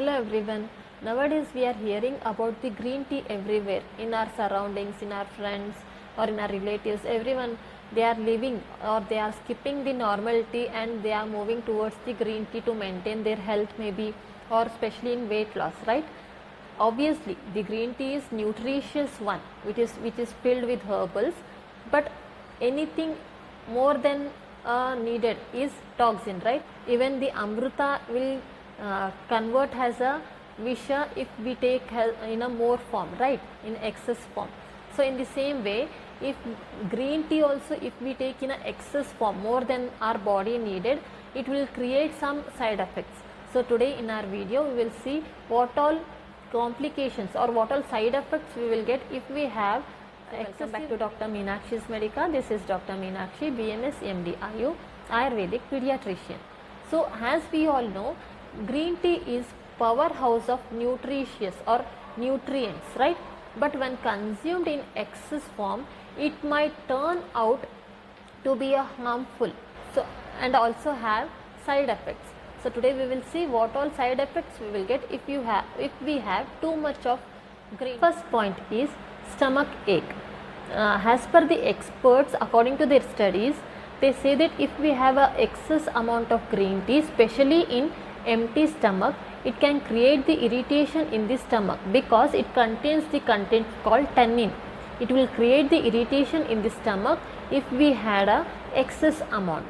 Hello everyone. Nowadays we are hearing about the green tea everywhere in our surroundings, in our friends or in our relatives. Everyone, they are living or they are skipping the normal tea and they are moving towards the green tea to maintain their health maybe, or especially in weight loss, right? Obviously the green tea is nutritious one which is filled with herbals, but anything more than needed is toxin, right? Even the amruta will convert as a visha if we take in a more form, right, in excess form. So in the same way, if green tea also, if we take in a excess form more than our body needed, it will create some side effects. So today in our video we will see what all complications or what all side effects we will get if we have excessive. Welcome back to Dr. Meenakshi's Medica. This is Dr. Meenakshi, BMS MD IU, Ayurvedic pediatrician. So as we all know, green tea is powerhouse of nutritious or nutrients, right? But when consumed in excess form, it might turn out to be a harmful, so and also have side effects. So today we will see what all side effects we will get if we have too much of green. First point is stomach ache. As per the experts, according to their studies, they say that if we have a excess amount of green tea, especially in empty stomach, it can create the irritation in the stomach because it contains the content called tannin. It will create the irritation in the stomach if we had a excess amount.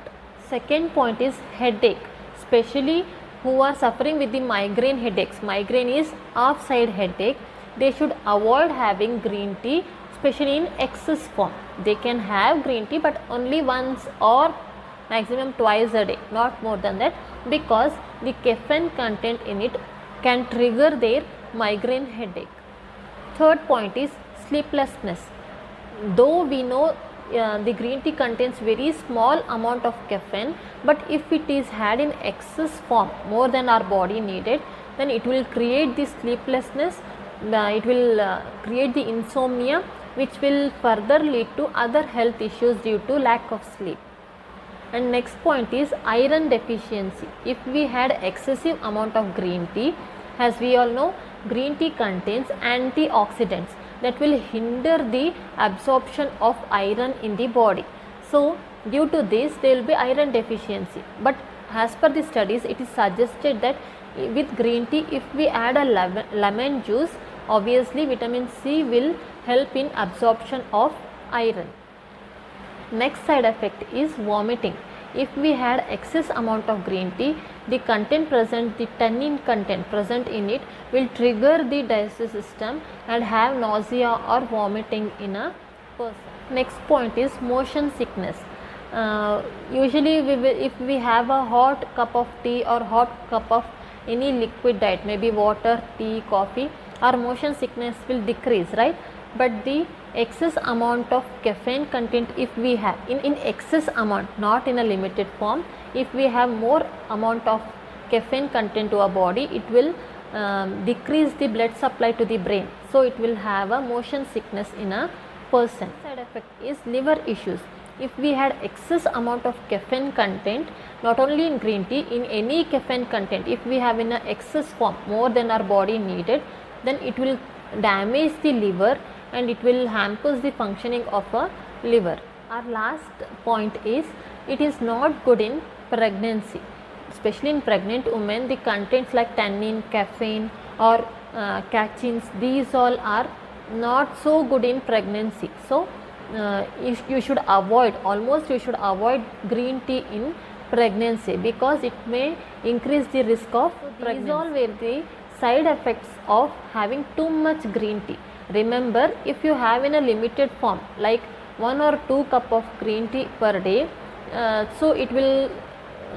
Second point is headache, especially who are suffering with the migraine headaches. Migraine is off side headache. They should avoid having green tea, especially in excess form. They can have green tea but only once or maximum twice a day, not more than that, because the caffeine content in it can trigger their migraine headache. Third point is sleeplessness. Though we know the green tea contains very small amount of caffeine, but if it is had in excess form more than our body needed, then it will create the sleeplessness, it will create the insomnia, which will further lead to other health issues due to lack of sleep. And next point is iron deficiency. If we had excessive amount of green tea, as we all know, green tea contains antioxidants that will hinder the absorption of iron in the body. So due to this there will be iron deficiency. But as per the studies, it is suggested that with green tea, if we add a lemon juice, obviously vitamin C will help in absorption of iron. Next side effect is vomiting. If we had excess amount of green tea, the content present, the tannin content present in it will trigger the digestive system and have nausea or vomiting in a person. Next point is motion sickness. Usually if we have a hot cup of tea or hot cup of any liquid diet, maybe water, tea, coffee, our motion sickness will decrease, right? But the excess amount of caffeine content, if we have in excess amount, not in a limited form, if we have more amount of caffeine content to our body, it will decrease the blood supply to the brain, so it will have a motion sickness in a person. Side effect is liver issues. If we had excess amount of caffeine content, not only in green tea, in any caffeine content, if we have in a excess form more than our body needed, then it will damage the liver and it will hamper the functioning of a liver. Our last point is, it is not good in pregnancy, especially in pregnant women. The contents like tannin, caffeine or catechins, these all are not so good in pregnancy. So you should avoid green tea in pregnancy because it may increase the risk of pregnancy. These all were the side effects of having too much green tea. Remember, if you have in a limited form like 1 or 2 cup of green tea per day, so it will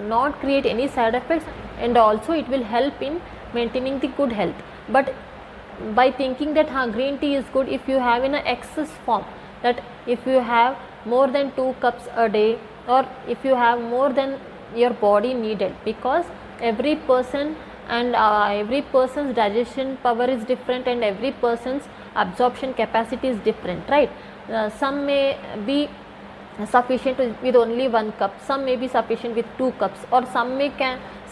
not create any side effects and also it will help in maintaining the good health. But by thinking that green tea is good, if you have in a excess form, that if you have more than 2 cups a day or if you have more than your body needed, because every person and every person's digestion power is different and every person's absorption capacity is different, right? Some may be sufficient with only 1 cup, some may be sufficient with 2 cups, or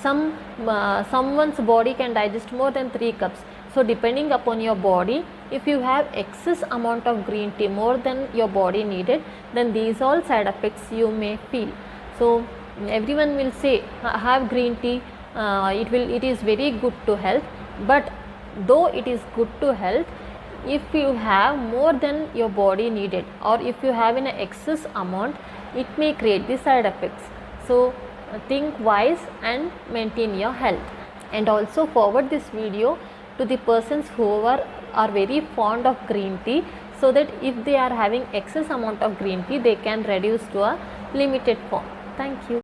someone's body can digest more than 3 cups. So depending upon your body, if you have excess amount of green tea more than your body needed, then these all side effects you may feel. So everyone will say have green tea, it is very good to health, but though it is good to health, if you have more than your body needed, or if you have an excess amount, it may create the side effects. So think wise and maintain your health. And also forward this video to the persons who are very fond of green tea, so that if they are having excess amount of green tea, they can reduce to a limited form. Thank you.